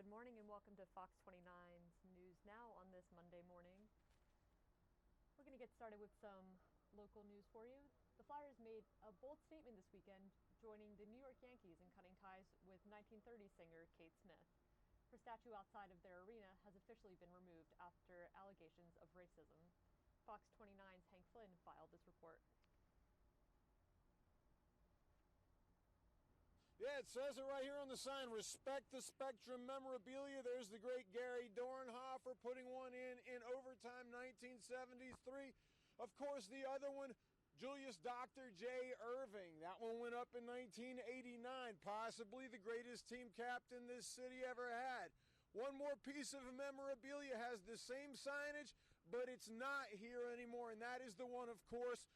Good morning and welcome to Fox 29's News Now on this Monday morning. We're going to get started with some local news for you. The Flyers made a bold statement this weekend, joining the New York Yankees in cutting ties with 1930s singer Kate Smith. Her statue outside of their arena has officially been removed after allegations of racism. Fox 29's Hank Flynn filed this report. Yeah, it says it right here on the sign. Respect the Spectrum memorabilia. There's the great Gary Dornhofer putting one in overtime 1973. Of course, the other one, Julius Dr. J. Irving. That one went up in 1989. Possibly the greatest team captain this city ever had. One more piece of memorabilia has the same signage, but it's not here anymore, and that is the one, of course,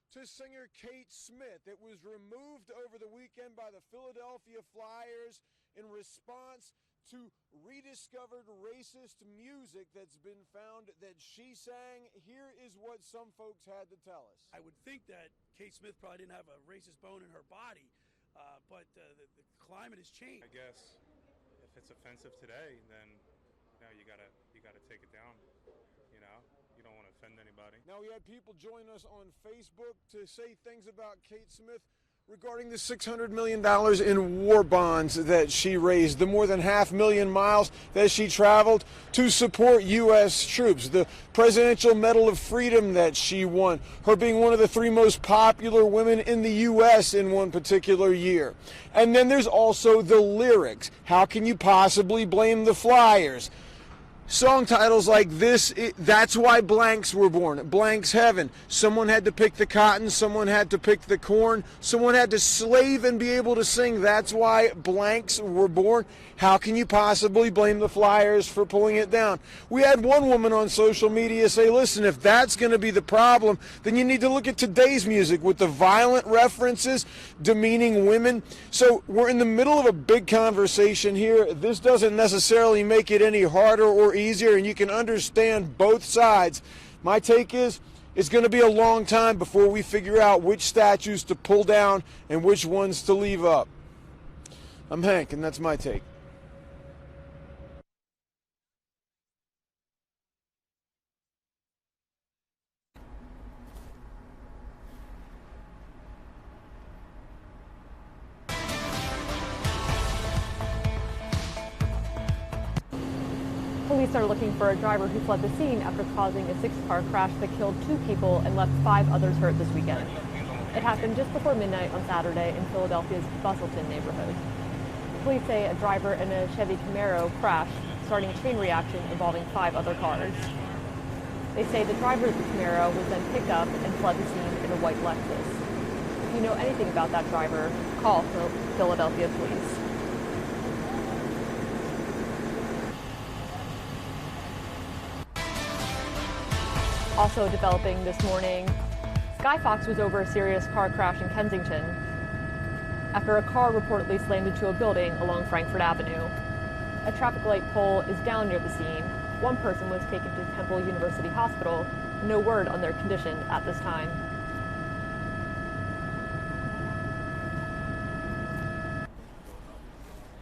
to singer Kate Smith. It was removed over the weekend by the Philadelphia Flyers in response to rediscovered racist music that's been found that she sang. Here is what some folks had to tell us. I would think that Kate Smith probably didn't have a racist bone in her body, but the climate has changed. I guess if it's offensive today, then you gotta take it down. You don't want to offend anybody. Now, we had people join us on Facebook to say things about Kate Smith regarding the $600 million in war bonds that she raised, the more than 500,000 miles that she traveled to support U.S. troops, the Presidential Medal of Freedom that she won, her being one of the 3 most popular women in the U.S. in one particular year. And then there's also the lyrics. How can you possibly blame the Flyers? Song titles like this, that's why blanks were born. Blank's heaven. Someone had to pick the cotton. Someone had to pick the corn. Someone had to slave and be able to sing. That's why blanks were born. How can you possibly blame the Flyers for pulling it down? We had one woman on social media say, listen, if that's going to be the problem, then you need to look at today's music with the violent references, demeaning women. So we're in the middle of a big conversation here. This doesn't necessarily make it any harder or easier, and you can understand both sides. My take is it's going to be a long time before we figure out which statues to pull down and which ones to leave up. I'm Hank, and that's my take. Police are looking for a driver who fled the scene after causing a 6-car crash that killed 2 people and left 5 others hurt this weekend. It happened just before midnight on Saturday in Philadelphia's Bustleton neighborhood. Police say a driver in a Chevy Camaro crashed, starting a chain reaction involving 5 other cars. They say the driver of the Camaro was then picked up and fled the scene in a white Lexus. If you know anything about that driver, call Philadelphia police. Also developing this morning, Sky Fox was over a serious car crash in Kensington after a car reportedly slammed into a building along Frankfurt Avenue. A traffic light pole is down near the scene. One person was taken to Temple University Hospital. No word on their condition at this time.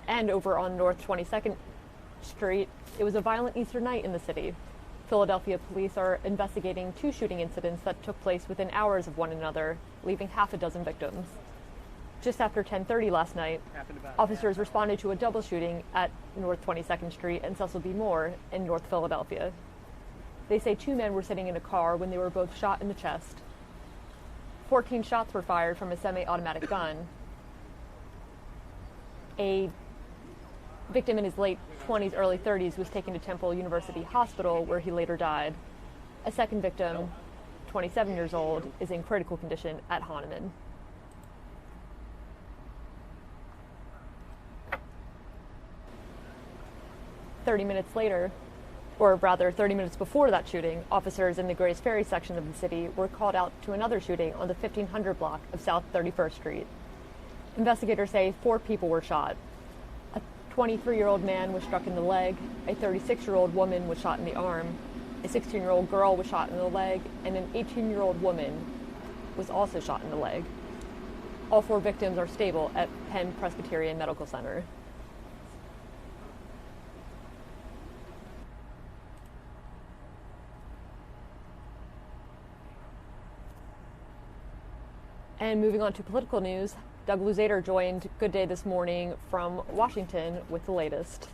And over on North 22nd Street, it was a violent Easter night in the city. Philadelphia police are investigating 2 shooting incidents that took place within hours of one another, leaving 6 victims. Just after 10:30 last night, officers responded to a double shooting at North 22nd Street and Cecil B. Moore in North Philadelphia. They say 2 men were sitting in a car when they were both shot in the chest. 14 shots were fired from a semi-automatic gun. A victim in his late 20s, early 30s was taken to Temple University Hospital, where he later died. A second victim, 27 years old, is in critical condition at Hahnemann. "30 minutes later, or rather 30 minutes before that shooting, officers in the Grays Ferry section of the city were called out to another shooting on the 1500 block of South 31st Street. Investigators say 4 people were shot. A 23-year-old man was struck in the leg, a 36-year-old woman was shot in the arm, a 16-year-old girl was shot in the leg, and an 18-year-old woman was also shot in the leg. All 4 victims are stable at Penn Presbyterian Medical Center. And moving on to political news, Doug Luzader joined Good Day this morning from Washington with the latest.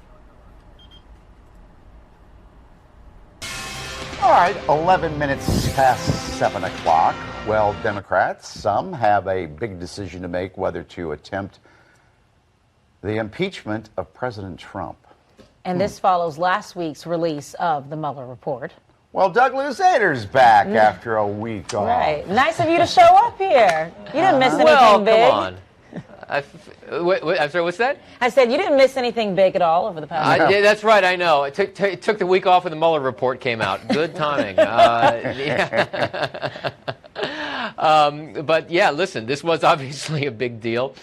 All right, 11 minutes past 7 o'clock. Well, Democrats, some have a big decision to make whether to attempt the impeachment of President Trump. And this follows last week's release of the Mueller report. Well, Doug Luzader's back after a week off. Right. Nice of you to show up here. You didn't miss anything big. Come on. I'm sorry, what's that? I said you didn't miss anything big at all over the past week. Yeah, that's right, I know. It took the week off when the Mueller report came out. Good timing. But yeah, listen, this was obviously a big deal.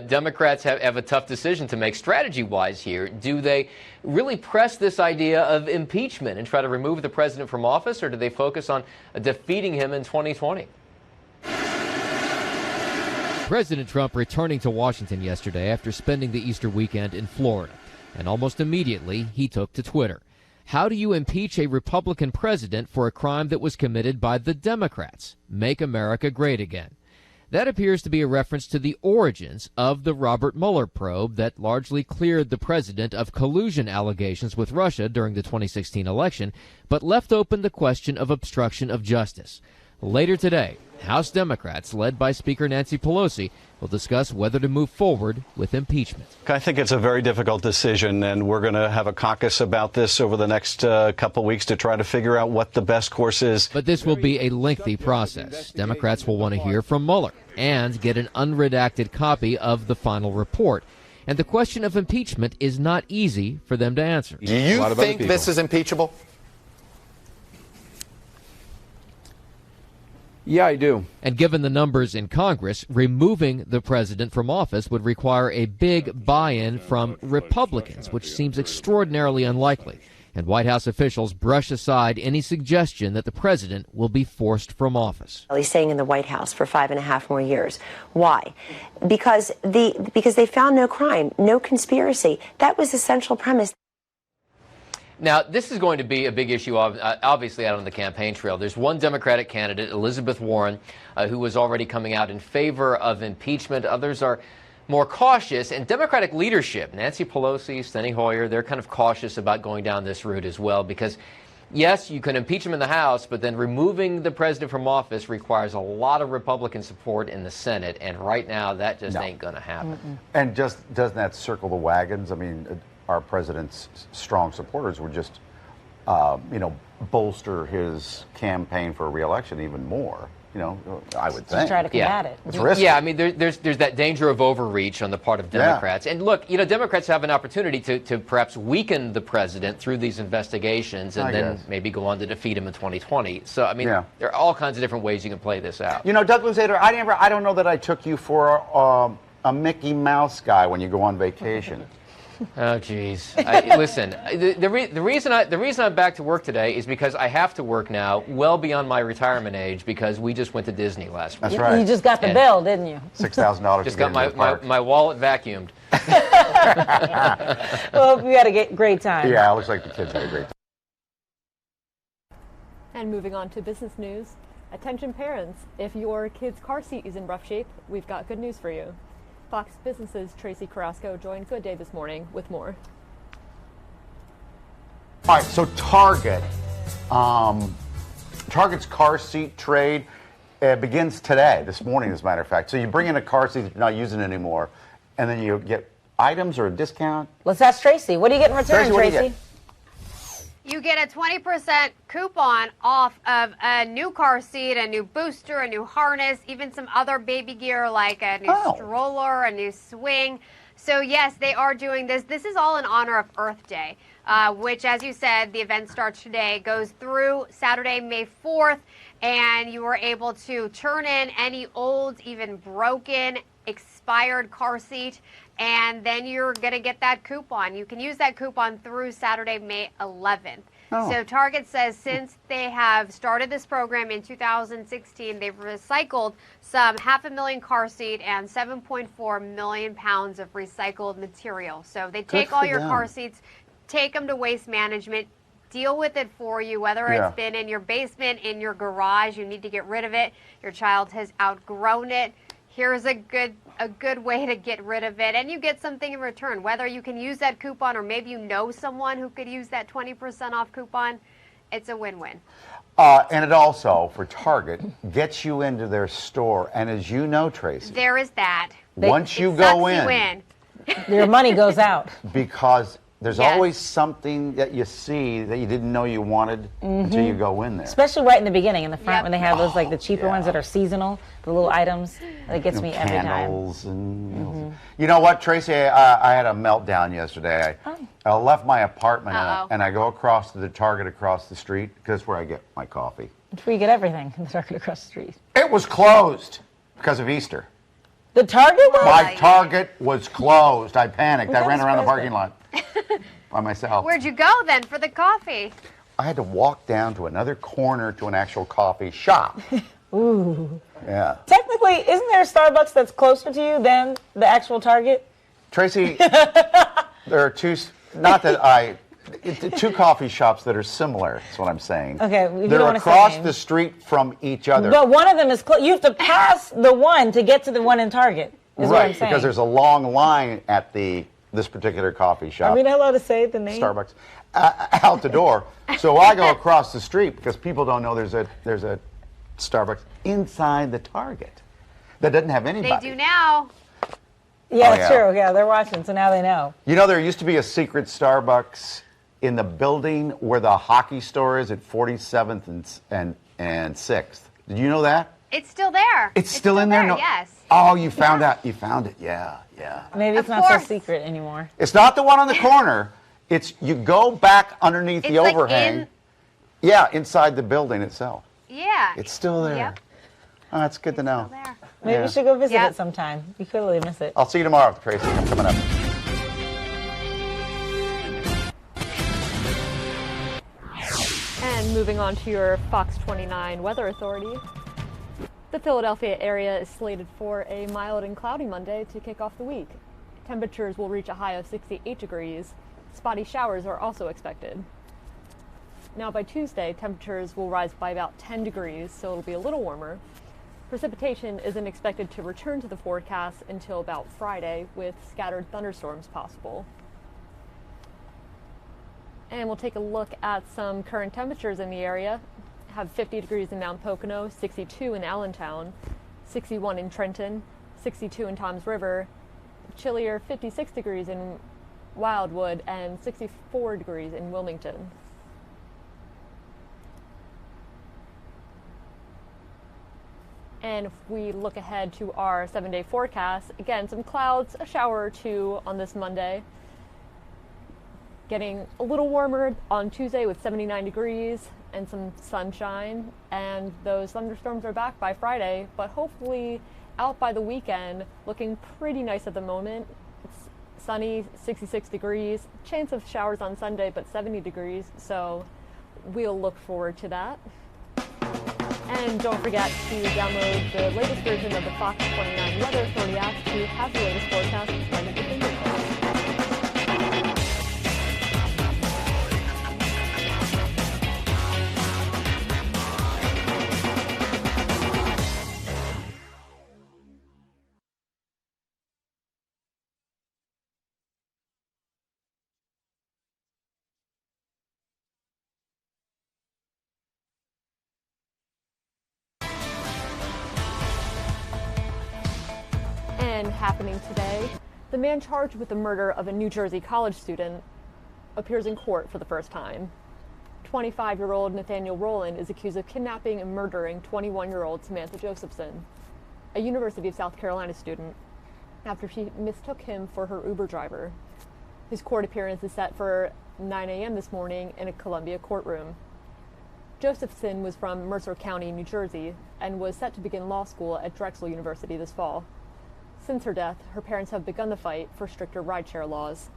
Democrats have a tough decision to make strategy-wise here. Do they really press this idea of impeachment and try to remove the president from office, or do they focus on defeating him in 2020? President Trump returning to Washington yesterday after spending the Easter weekend in Florida. And almost immediately, he took to Twitter. How do you impeach a Republican president for a crime that was committed by the Democrats? Make America great again. That appears to be a reference to the origins of the Robert Mueller probe that largely cleared the president of collusion allegations with Russia during the 2016 election, but left open the question of obstruction of justice. Later today, House Democrats, led by Speaker Nancy Pelosi, will discuss whether to move forward with impeachment. I think it's a very difficult decision, and we're going to have a caucus about this over the next couple weeks to try to figure out what the best course is. But this will be a lengthy process. Democrats will want to hear from Mueller and get an unredacted copy of the final report. And the question of impeachment is not easy for them to answer. Do you think this is impeachable? Yeah, I do. And given the numbers in Congress, removing the president from office would require a big buy-in from Republicans, which seems extraordinarily unlikely. And White House officials brush aside any suggestion that the president will be forced from office. He's staying in the White House for 5.5 more years. Why? Because they found no crime, no conspiracy. That was the central premise. Now, this is going to be a big issue, obviously, out on the campaign trail. There's one Democratic candidate, Elizabeth Warren, who was already coming out in favor of impeachment. Others are more cautious. And Democratic leadership, Nancy Pelosi, Steny Hoyer, they're kind of cautious about going down this route as well because, yes, you can impeach him in the House, but then removing the president from office requires a lot of Republican support in the Senate. And right now, that just ain't going to happen. And just doesn't that circle the wagons? I mean, our president's strong supporters would just, bolster his campaign for re-election even more. I would think. To try to combat it. It's risky. Yeah, I mean, there's that danger of overreach on the part of Democrats. And look, Democrats have an opportunity to perhaps weaken the president through these investigations and then maybe go on to defeat him in 2020. So, I mean, there are all kinds of different ways you can play this out. Doug Luzader, I don't know that I took you for a Mickey Mouse guy when you go on vacation. Oh, geez. Listen, the reason I'm back to work today is because I have to work now well beyond my retirement age because we just went to Disney last week. That's right. You just got the bill, didn't you? $6,000. Just got my wallet vacuumed. Well, we had a great time. Yeah, it looks like the kids had a great time. And moving on to business news. Attention parents, if your kid's car seat is in rough shape, we've got good news for you. Fox Business's Tracy Carrasco joined Good Day this morning with more. All right, so Target's car seat trade begins today, this morning, as a matter of fact. So you bring in a car seat that you're not using anymore, and then you get items or a discount. Let's ask Tracy. What do you get in return, Tracy? You get a 20% coupon off of a new car seat, a new booster, a new harness, even some other baby gear like a new stroller, a new swing. So, yes, they are doing this. This is all in honor of Earth Day, which, as you said, the event starts today, goes through Saturday, May 4th, and you are able to turn in any old, even broken, expired car seat, and then you're going to get that coupon. You can use that coupon through Saturday, May 11th. So Target says since they have started this program in 2016, they've recycled some 500,000 car seat and 7.4 million pounds of recycled material. So they take all your car seats, take them to Waste Management, deal with it for you, whether it's been in your basement, in your garage, you need to get rid of it, your child has outgrown it. here's a good way to get rid of it, and you get something in return. Whether you can use that coupon or maybe you know someone who could use that 20% off coupon, it's a win-win. And it also, for Target, gets you into their store. And as you know, Tracy, there is that. Once you go in, your money goes out. Because there's always something that you see that you didn't know you wanted until you go in there. Especially right in the beginning, in the front, when they have those, like, the cheaper ones that are seasonal, the little items. That gets me every time. Candles and you know what, Tracy? I had a meltdown yesterday. I left my apartment and I go across to the Target across the street because that's where I get my coffee. That's where you get everything, the Target across the street. It was closed because of Easter. The Target was? My Target was closed. I panicked. I ran around the parking lot by myself. Where'd you go then for the coffee? I had to walk down to another corner to an actual coffee shop. Ooh. Yeah. Technically, isn't there a Starbucks that's closer to you than the actual Target? Tracy, there are two coffee shops that are similar, is what I'm saying. Okay, they're across the street from each other. But one of them is close. You have to pass the one to get to the one in Target, is what I'm saying. Because there's a long line at this particular coffee shop. Are we not allowed to say the name? Starbucks. Out the door. So I go across the street because people don't know there's a Starbucks inside the Target that doesn't have anybody. They do now. Yeah, it's true. Yeah, they're watching, so now they know. You know, there used to be a secret Starbucks in the building where the hockey store is at 47th and 6th. Did you know that? It's still there. It's still in there? No. Yes. Oh, you found out. You found it. Yeah. Maybe it's not so secret anymore. It's not the one on the corner. It's you go back underneath the overhang. Yeah, inside the building itself. Yeah. It's still there. Yep. Oh, that's good to know. Maybe we should go visit it sometime. You could really miss it. I'll see you tomorrow, Tracy. I'm coming up. And moving on to your Fox 29 Weather Authority. The Philadelphia area is slated for a mild and cloudy Monday to kick off the week. Temperatures will reach a high of 68 degrees. Spotty showers are also expected. Now by Tuesday, temperatures will rise by about 10 degrees, so it'll be a little warmer. Precipitation isn't expected to return to the forecast until about Friday, with scattered thunderstorms possible. And we'll take a look at some current temperatures in the area. Have 50 degrees in Mount Pocono, 62 in Allentown, 61 in Trenton, 62 in Toms River, chillier 56 degrees in Wildwood, and 64 degrees in Wilmington. And if we look ahead to our 7-day forecast, again, some clouds, a shower or two on this Monday. Getting a little warmer on Tuesday with 79 degrees and some sunshine. And those thunderstorms are back by Friday, but hopefully out by the weekend, looking pretty nice at the moment. It's sunny, 66 degrees. Chance of showers on Sunday, but 70 degrees. So we'll look forward to that. And don't forget to download the latest version of the Fox 29 Weather Authority app to have the latest forecast right at your fingertips. And happening today, the man charged with the murder of a New Jersey college student appears in court for the first time. 25-year-old Nathaniel Rowland is accused of kidnapping and murdering 21-year-old Samantha Josephson, a University of South Carolina student, after she mistook him for her Uber driver. His court appearance is set for 9 a.m. this morning in a Columbia courtroom. Josephson was from Mercer County, New Jersey, and was set to begin law school at Drexel University this fall. Since her death, her parents have begun the fight for stricter rideshare laws.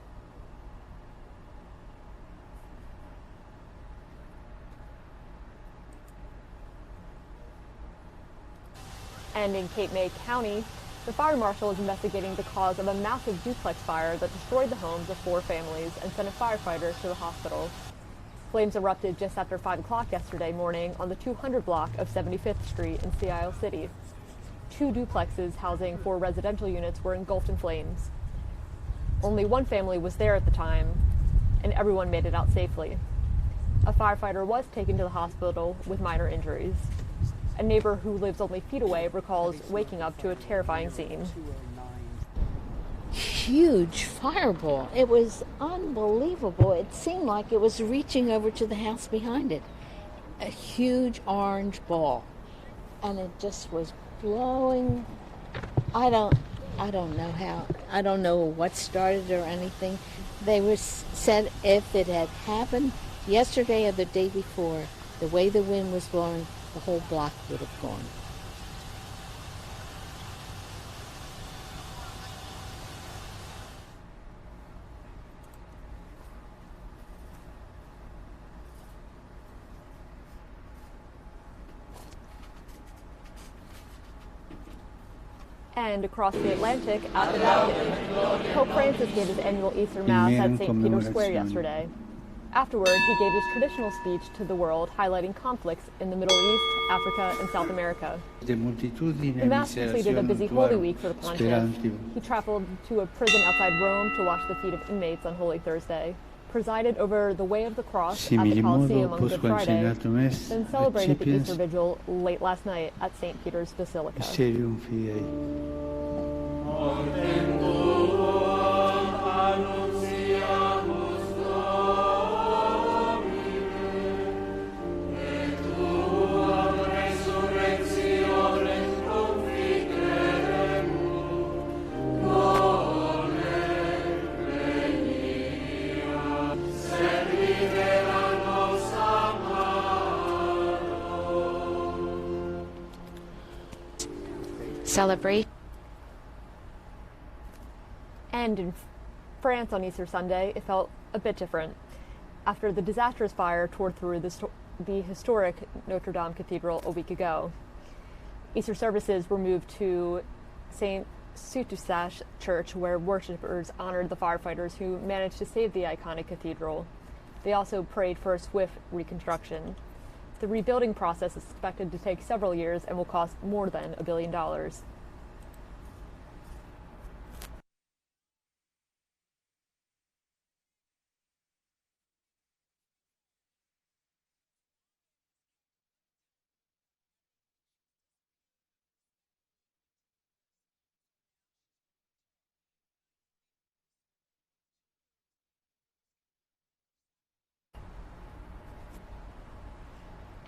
And in Cape May County, the fire marshal is investigating the cause of a massive duplex fire that destroyed the homes of 4 families and sent a firefighter to the hospital. Flames erupted just after 5 o'clock yesterday morning on the 200 block of 75th Street in Sea Isle City. 2 duplexes housing 4 residential units were engulfed in flames. Only one family was there at the time, and everyone made it out safely. A firefighter was taken to the hospital with minor injuries. A neighbor who lives only feet away recalls waking up to a terrifying scene. Huge fireball. It was unbelievable. It seemed like it was reaching over to the house behind it. A huge orange ball. And it just was blowing. I don't know how. I don't know what started or anything. They said if it had happened yesterday or the day before, the way the wind was blowing, the whole block would have gone. And across the Atlantic, at the Vatican, Pope Francis gave his annual Easter Mass at St. Peter's Square yesterday. Afterward, he gave his traditional speech to the world, highlighting conflicts in the Middle East, Africa, and South America. The Mass completed a busy Holy Week for the Pontiff. He traveled to a prison outside Rome to wash the feet of inmates on Holy Thursday, presided over the Way of the Cross at the Colosseum on Good Friday, then celebrated the Easter Vigil late last night at St. Peter's Basilica. Celebrate. And in France on Easter Sunday, it felt a bit different. After the disastrous fire tore through the historic Notre Dame Cathedral a week ago, Easter services were moved to St. Eustache Church, where worshippers honored the firefighters who managed to save the iconic cathedral. They also prayed for a swift reconstruction. The rebuilding process is expected to take several years and will cost more than $1 billion.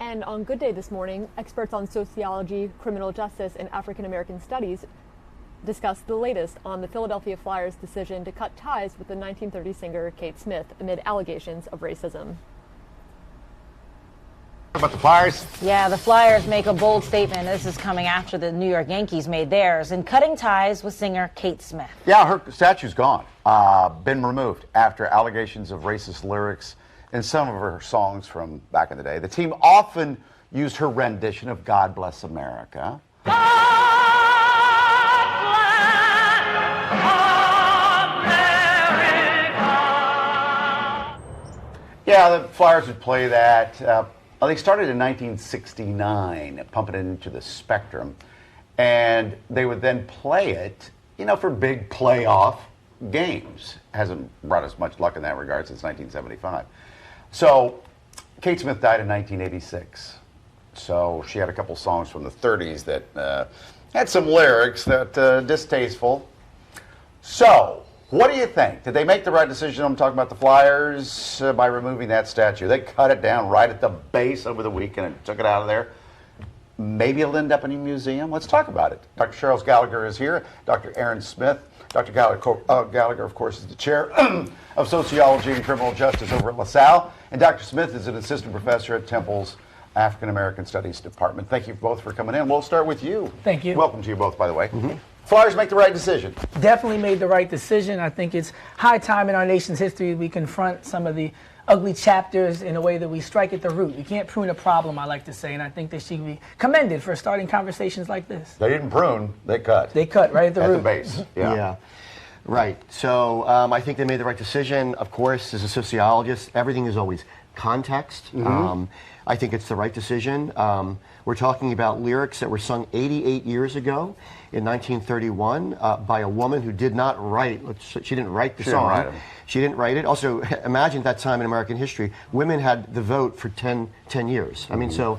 And on Good Day this morning, experts on sociology, criminal justice, and African American studies discussed the latest on the Philadelphia Flyers' decision to cut ties with the 1930s singer Kate Smith amid allegations of racism. About the Flyers? Yeah, the Flyers make a bold statement. This is coming after the New York Yankees made theirs in cutting ties with singer Kate Smith. Yeah, her statue's gone. Been removed after allegations of racist lyrics in some of her songs from back in the day. The team often used her rendition of God Bless America. Yeah, the Flyers would play that. They started in 1969, pumping it into the Spectrum, and they would then play it, for big playoff games. Hasn't brought us much luck in that regard since 1975. So, Kate Smith died in 1986. So she had a couple songs from the 30s that had some lyrics that distasteful. So, what do you think? Did they make the right decision? I'm talking about the Flyers by removing that statue. They cut it down right at the base over the weekend and took it out of there. Maybe it'll end up in a museum. Let's talk about it. Dr. Cheryl Gallagher is here. Dr. Aaron Smith. Dr. Gallagher, of course, is the chair of sociology and criminal justice over at LaSalle. And Dr. Smith is an assistant professor at Temple's African American Studies Department. Thank you both for coming in. We'll start with you. Thank you. Welcome to you both, by the way. Mm-hmm. Flyers make the right decision. Definitely made the right decision. I think it's high time in our nation's history we confront some of the ugly chapters in a way that we strike at the root. You can't prune a problem, I like to say, and I think they should be commended for starting conversations like this. They didn't prune, they cut. They cut right at the root. At the base, yeah. Right. So I think they made the right decision. Of course, as a sociologist, everything is always context. I think it's the right decision. We're talking about lyrics that were sung 88 years ago in 1931 by a woman who did not write. She didn't write the song. She didn't write it. Also, imagine at that time in American history, women had the vote for 10 years. I mean, so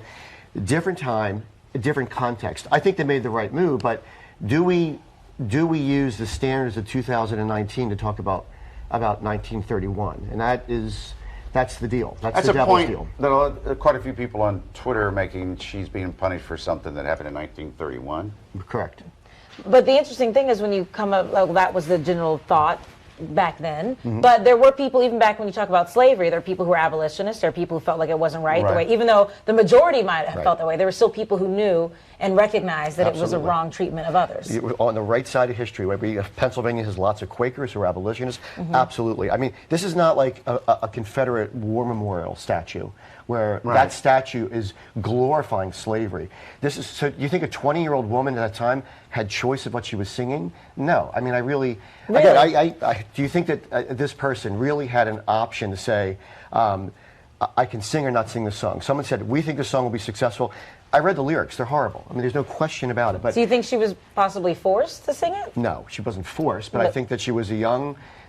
different time, different context. I think they made the right move, but do we use the standards of 2019 to talk about 1931? And that's the deal. That's the a devil's point deal. that quite a few people on Twitter are making. She's being punished for something that happened in 1931. Correct. But the interesting thing is when you come up, like, that was the general thought back then. Mm-hmm. But there were people, even back when you talk about slavery, there are people who were abolitionists, there are people who felt like it wasn't right, the way, even though the majority might have felt that way, there were still people who knew and recognized that it was a wrong treatment of others. On the right side of history, where Pennsylvania has lots of Quakers who are abolitionists, absolutely. I mean, this is not like a Confederate war memorial statue where that statue is glorifying slavery. This is, so you think a 20-year-old woman at that time had choice of what she was singing? No. I mean, again, do you think that this person really had an option to say, I can sing or not sing the song? Someone said, we think the song will be successful. I read the lyrics. They're horrible. I mean, there's no question about it. But so you think she was possibly forced to sing it? No, she wasn't forced, but I think that she was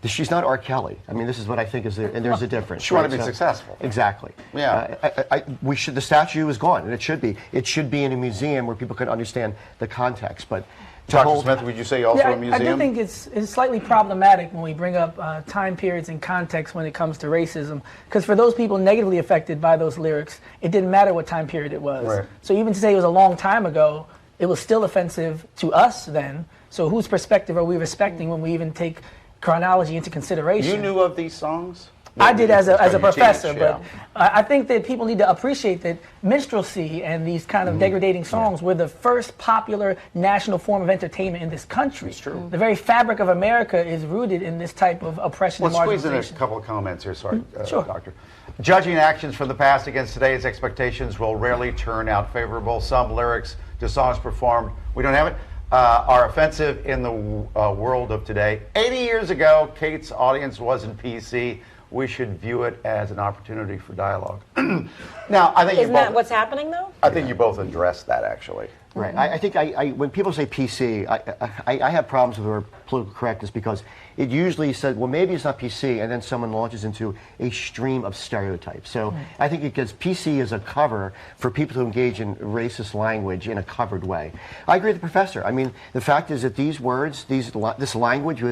she's not R. Kelly. I mean, this is what I think is and there's a difference. She wanted to be successful. Exactly. Yeah. The statue is gone, and it should be. It should be in a museum where people can understand the context, but Dr. Smith, would you say also a museum? I do think it's slightly problematic when we bring up time periods and context when it comes to racism. Because for those people negatively affected by those lyrics, it didn't matter what time period it was. Right. So even to say it was a long time ago, it was still offensive to us then. So whose perspective are we respecting when we even take chronology into consideration? You knew of these songs? I did as a professor, but I think that people need to appreciate that minstrelsy and these kind of degrading songs were the first popular national form of entertainment in this country. It's true. The very fabric of America is rooted in this type of oppression and marginalization. Let's squeeze in a couple of comments here, sorry, sure. Doctor. Judging actions from the past against today's expectations will rarely turn out favorable. Some lyrics to songs performed, we don't have it, are offensive in the world of today. 80 years ago, Kate's audience wasn't PC. We should view it as an opportunity for dialogue. Now, I think isn't that what's happening, though? I think you both addressed that, actually. Right. I think when people say PC, I have problems with our political correctness because it usually says, well, maybe it's not PC, and then someone launches into a stream of stereotypes. So I think it gets PC as a cover for people to engage in racist language in a covered way. I agree with the professor. I mean, the fact is that these words, this language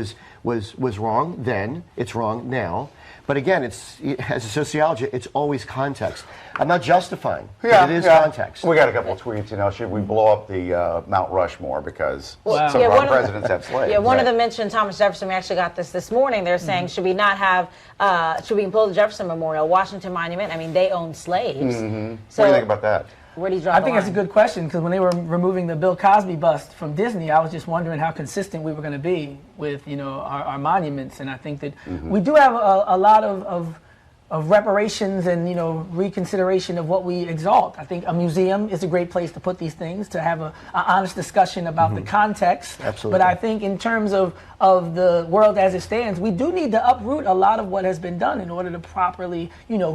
was wrong then, it's wrong now. But again, as a sociologist, it's always context. I'm not justifying, but it is context. We got a couple of tweets, should we blow up the Mount Rushmore because some of our presidents have slaves? Yeah, one of them mentioned Thomas Jefferson. We actually got this morning. They're saying, should we not have, should we blow the Jefferson Memorial, Washington Monument? I mean, they owned slaves. So, what do you think about that? Where do you draw the line? I think that's a good question because when they were removing the Bill Cosby bust from Disney, I was just wondering how consistent we were going to be with our monuments, and I think that we do have a lot of reparations and reconsideration of what we exalt. I think a museum is a great place to put these things, to have an honest discussion about the context. Absolutely. But I think in terms of the world as it stands, we do need to uproot a lot of what has been done in order to properly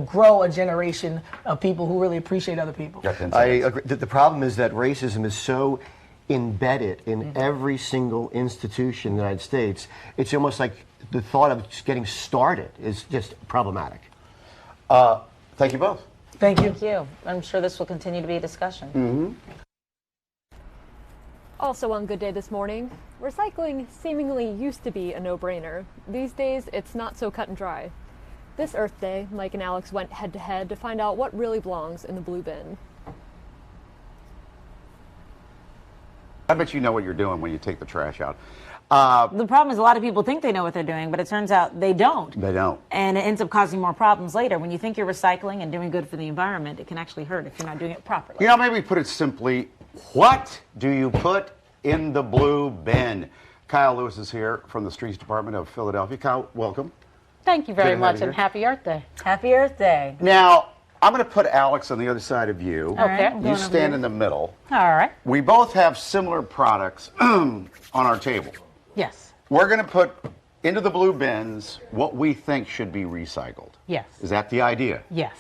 grow a generation of people who really appreciate other people. I agree. The problem is that racism is so embedded in every single institution in the United States. It's almost like the thought of just getting started is just problematic. Thank you both. Thank you. Thank you. I'm sure this will continue to be a discussion. Also on Good Day this morning, recycling seemingly used to be a no-brainer. These days, it's not so cut and dry. This Earth Day, Mike and Alex went head-to-head to find out what really belongs in the blue bin. I bet you know what you're doing when you take the trash out. The problem is a lot of people think they know what they're doing, but it turns out they don't. They don't. And it ends up causing more problems later. When you think you're recycling and doing good for the environment, it can actually hurt if you're not doing it properly. Maybe put it simply, what do you put in the blue bin? Kyle Lewis is here from the Streets Department of Philadelphia. Kyle, welcome. Thank you very much, and happy Earth Day. Happy Earth Day. Now, I'm going to put Alex on the other side of you. Okay. You stand in the middle. All right. We both have similar products on our table. Yes. We're going to put into the blue bins what we think should be recycled. Yes. Is that the idea? Yes.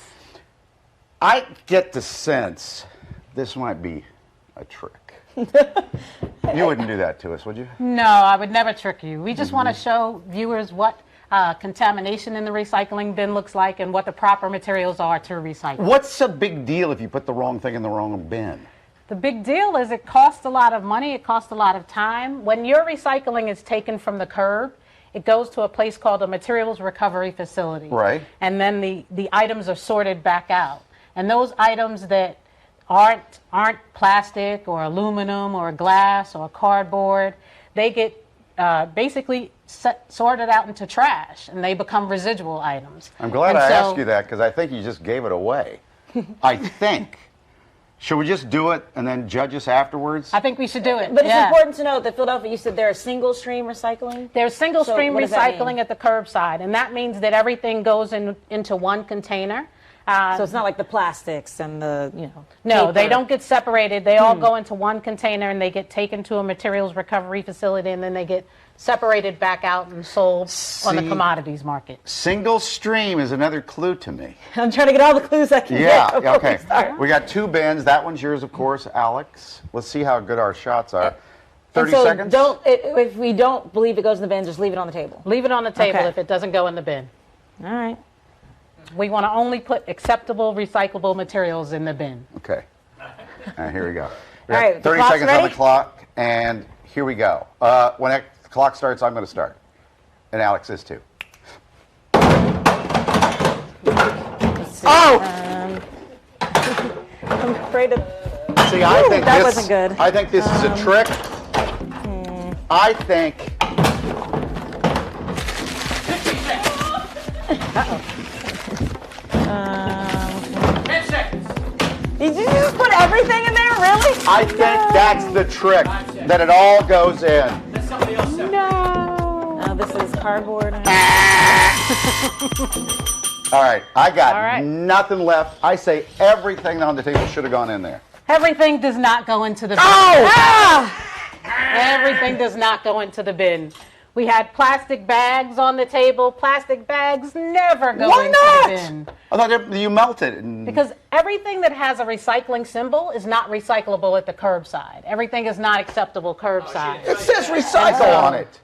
I get the sense this might be a trick. You wouldn't do that to us, would you? No, I would never trick you. We just want to show viewers what contamination in the recycling bin looks like and what the proper materials are to recycle. What's a big deal if you put the wrong thing in the wrong bin? The big deal is it costs a lot of money, it costs a lot of time. When your recycling is taken from the curb, it goes to a place called a materials recovery facility. Right. And then the items are sorted back out. And those items that aren't plastic or aluminum or glass or cardboard, they get basically sorted out into trash, and they become residual items. I'm glad I asked you that because I think you just gave it away. I think. Should we just do it and then judge us afterwards? I think we should do it. But it's important to note that Philadelphia, you said there's single stream recycling? There's single stream recycling at the curbside, and that means that everything goes into one container. So it's not like the plastics and the, No, paper. they don't get separated. They all go into one container, and they get taken to a materials recovery facility, and then they get separated back out and sold on the commodities market. Single stream is another clue to me. I'm trying to get all the clues I can get. Yeah, okay. We got 2 bins. That one's yours, of course, Alex. Let's see how good our shots are. 30 seconds? If we don't believe it goes in the bin, just leave it on the table. Leave it on the table if it doesn't go in the bin. All right. We want to only put acceptable recyclable materials in the bin. Okay. All right, here we go. We All got right, 30 the clock's seconds on ready? the clock, and here we go. When the clock starts, I'm going to start. And Alex is too. Oh! I'm afraid of... See, I think that this, wasn't good. I think this is a trick. I think... Did you just put everything in there, really? I think that's the trick, that it all goes in. No, this is cardboard. All right, I got nothing left. I say everything on the table should have gone in there. Everything does not go into the bin. Oh! Everything does not go into the bin. We had plastic bags on the table. Plastic bags never go into the bin. I thought you melted it. Because everything that has a recycling symbol is not recyclable at the curbside. Everything is not acceptable curbside. It says recycle on it.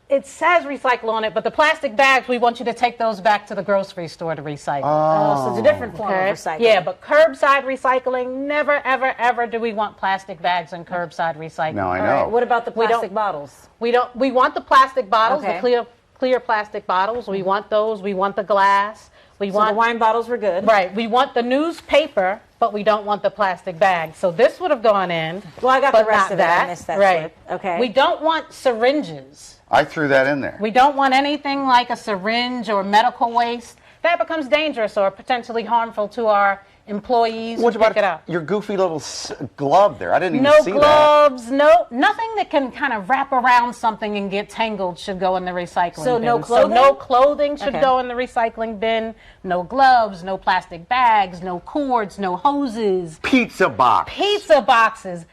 It says recycle on it, but the plastic bags, we want you to take those back to the grocery store to recycle. Oh, so it's a different form of recycling. Yeah, but curbside recycling, never, ever, ever do we want plastic bags and curbside recycling. No, I know. All right, what about the plastic bottles? We want the plastic bottles, Okay. the clear plastic bottles. We want those. We want the glass. We want the wine bottles were good. Right. We want the newspaper, but we don't want the plastic bag. So this would have gone in. Well, I got but the rest not of it. that. I missed that right. slip. Okay. We don't want syringes. I threw that in there. We don't want anything like a syringe or medical waste. That becomes dangerous or potentially harmful to our employees What who about pick it up. your goofy little glove there? I didn't even No see gloves, nothing that can kind of wrap around something and get tangled should go in the recycling So bin. no clothing? So no clothing should Okay. go in the recycling bin. No gloves, no plastic bags, no cords, no hoses. that. Pizza box. Pizza boxes.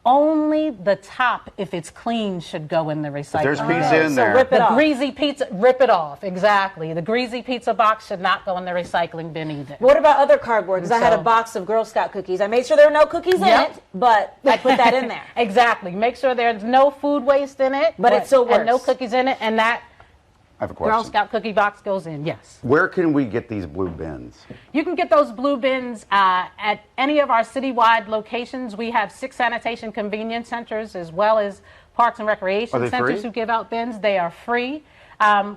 Only the top, if it's clean, should go in the recycling there's bin. pizza in there. So rip it The off. greasy pizza, rip it off, exactly. The greasy pizza box should not go in the recycling bin either. What about other cardboard? Because I had a box of Girl Scout cookies. I made sure there were no cookies in it, but I put that in there. Exactly. Make sure there's no food waste in it. But it still And no works. cookies in it, and that I have a Girl question. Scout cookie box goes in, yes. Where can we get these blue bins? You can get those blue bins at any of our citywide locations. We have 6 sanitation convenience centers as well as parks and Are recreation they centers free? who give out bins. They are free.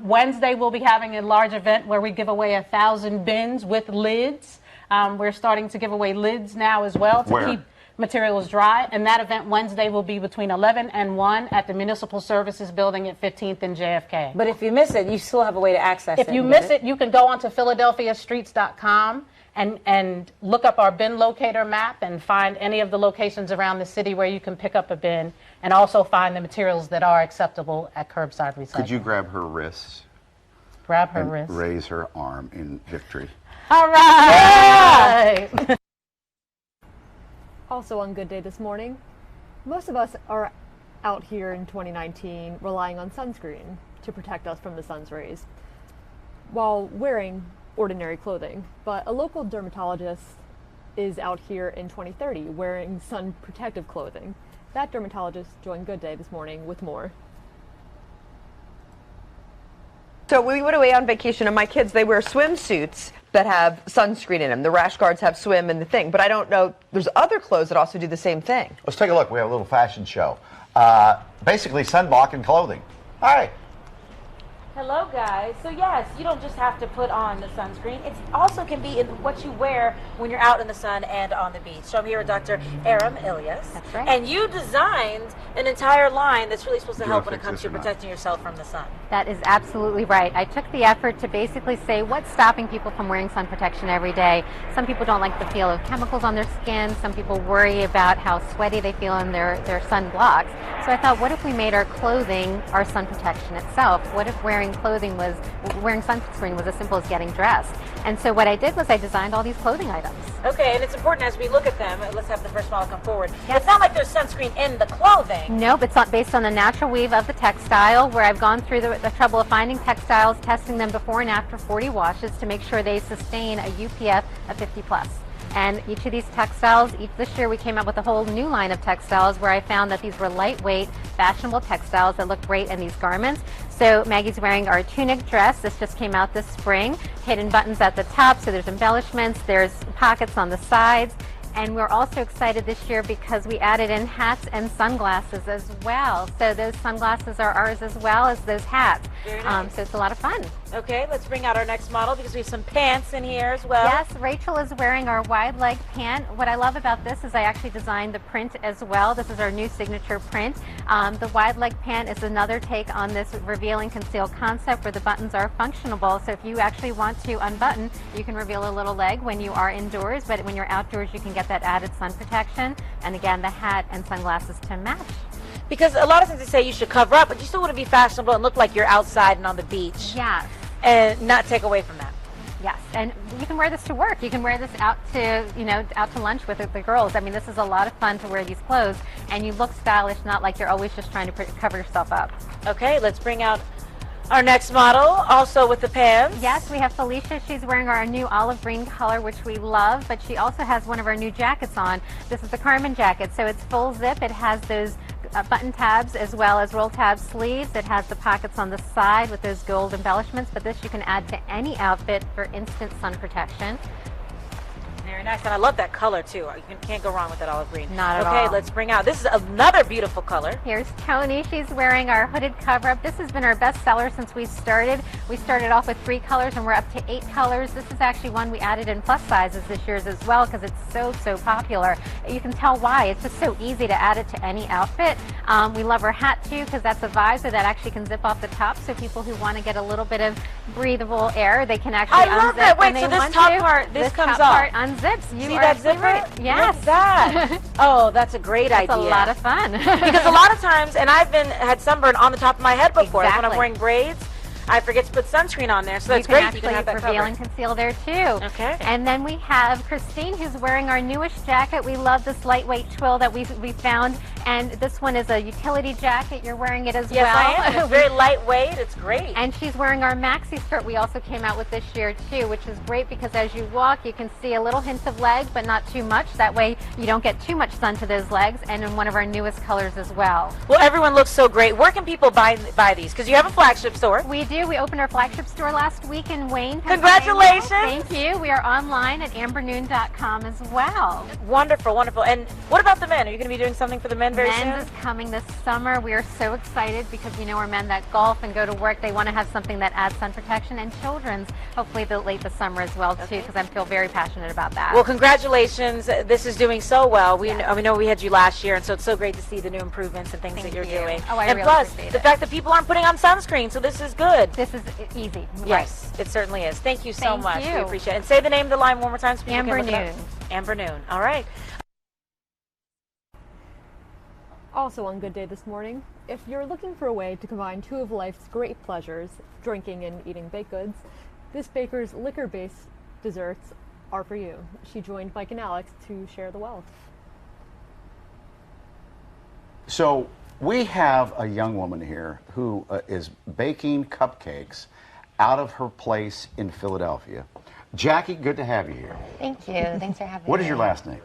Wednesday, we'll be having a large event where we give away 1,000 bins with lids. We're starting to give away lids now as well to Where? keep materials dry. And that event Wednesday will be between 11 and 1 at the Municipal Services Building at 15th and JFK. But if you miss it, you still have a way to access it. If you miss it, you can go onto PhiladelphiaStreets.com and look up our bin locator map and find any of the locations around the city where you can pick up a bin, and also find the materials that are acceptable at curbside recycling. Could you grab her wrists grab her and wrist? raise her arm in victory? All right. Also on Good Day this morning, most of us are out here in 2019 relying on sunscreen. to protect us from the sun's rays while wearing ordinary clothing. But a local dermatologist is out here in 2030 wearing sun protective clothing. That dermatologist joined Good Day this morning with more. So we went away on vacation, and my kids, they wear swimsuits that have sunscreen in them. The rash guards have swim and the thing, but I don't know. There's other clothes that also do the same thing. Let's take a look. We have a little fashion show. Basically, sunblock clothing. Hi. Hello, guys. So yes, you don't just have to put on the sunscreen. It also can be in what you wear when you're out in the sun and on the beach. So I'm here with Dr. Aram Ilyas. That's right. And you designed an entire line that's really supposed to help when it comes to protecting yourself from the sun. That is absolutely right. I took the effort to basically say what's stopping people from wearing sun protection every day. Some people don't like the feel of chemicals on their skin. Some people worry about how sweaty they feel in their sunblocks. So I thought, what if we made our clothing our sun protection itself? What if wearing sunscreen was as simple as getting dressed? And so what I did was I designed all these clothing items. Okay, and it's important as we look at them. Let's have the first model come forward. Yes. It's not like there's sunscreen in the clothing. Nope, it's not based on the natural weave of the textile, where I've gone through the trouble of finding textiles, testing them before and after 40 washes to make sure they sustain a UPF of 50+. And each of these textiles, this year we came up with a whole new line of textiles where I found that these were lightweight, fashionable textiles that look great in these garments. So Maggie's wearing our tunic dress. This just came out this spring. Hidden buttons at the top, so there's embellishments, there's pockets on the sides. And we're also excited this year because we added in hats and sunglasses as well. So those sunglasses are ours as well as those hats. Very nice. So it's a lot of fun. Okay, let's bring out our next model because we have some pants in here as well. Yes, Rachel is wearing our wide leg pant. What I love about this is I actually designed the print as well. This is our new signature print. The wide leg pant is another take on this reveal and conceal concept where the buttons are functionable. So if you actually want to unbutton, you can reveal a little leg when you are indoors, but when you're outdoors, you can get that added sun protection. And again, the hat and sunglasses to match. Because a lot of things they say you should cover up, but you still want to be fashionable and look like you're outside and on the beach. Yes. And not take away from that. Yes, and you can wear this to work. You can wear this out to lunch with the girls. I mean, this is a lot of fun to wear these clothes, and you look stylish, not like you're always just trying to cover yourself up. Okay, let's bring out our next model, also with the pants. Yes, we have Felicia. She's wearing our new olive green color, which we love, but she also has one of our new jackets on. This is the Carmen jacket, so it's full zip. It has those button tabs as well as roll tab sleeves. It has the pockets on the side with those gold embellishments, but this you can add to any outfit for instant sun protection. Very nice, and I love that color too. You can't go wrong with that olive green. Not at all. Okay, let's bring out, this is another beautiful color. Here's Tony. She's wearing our hooded cover-up. This has been our best seller since we started. We started off with 3 colors and we're up to 8 colors. This is actually one we added in plus sizes this year as well because it's so popular. You can tell why. It's just so easy to add it to any outfit. We love our hat too because that's a visor that actually can zip off the top, so people who want to get a little bit of breathable air, they can actually I love that. Wait, so this top part, this comes off. Unzips. See that zipper? Right. Yes. What's that? Oh, that's a great idea. That's a lot of fun. Because a lot of times, and I've had sunburn on the top of my head before. Exactly. When I'm wearing braids, I forget to put sunscreen on there, so that's great. You can have that reveal covered. and conceal there too. Okay. And then we have Christine, who's wearing our newest jacket. We love this lightweight twill that we found, and this one is a utility jacket. You're wearing it as well. Yes, I am. It's very lightweight. It's great. And she's wearing our maxi skirt we also came out with this year too, which is great because as you walk, you can see a little hint of leg, but not too much. That way you don't get too much sun to those legs, and in one of our newest colors as well. Well, everyone looks so great. Where can people buy these? Because you have a flagship store. We do. We opened our flagship store last week in Wayne, Congratulations. Thank you. We are online at ambernoon.com as well. Wonderful, wonderful. And what about the men? Are you going to be doing something for the men very soon? Men's is coming this summer. We are so excited because we know our men that golf and go to work, they want to have something that adds sun protection, and children's hopefully late this summer as well too, because I feel very passionate about that. Well, congratulations. This is doing so well. We know we had you last year, and so it's so great to see the new improvements and things that you're doing. Oh, I and really plus, appreciate the it. fact that people aren't putting on sunscreen, so this is good. This is easy. Yes, it certainly is. Thank you so Thank much. you. We appreciate it. And say the name of the line one more time so people Amber can look it Noon. up. Amber Noon. All right. Also on Good Day this morning, if you're looking for a way to combine 2 of life's great pleasures, drinking and eating baked goods, this baker's liquor-based desserts are for you. She joined Mike and Alex to share the wealth. So We have a young woman here who is baking cupcakes out of her place in Philadelphia. Jackie, good to have you here. Thank you. Thanks for having me. What is your last name?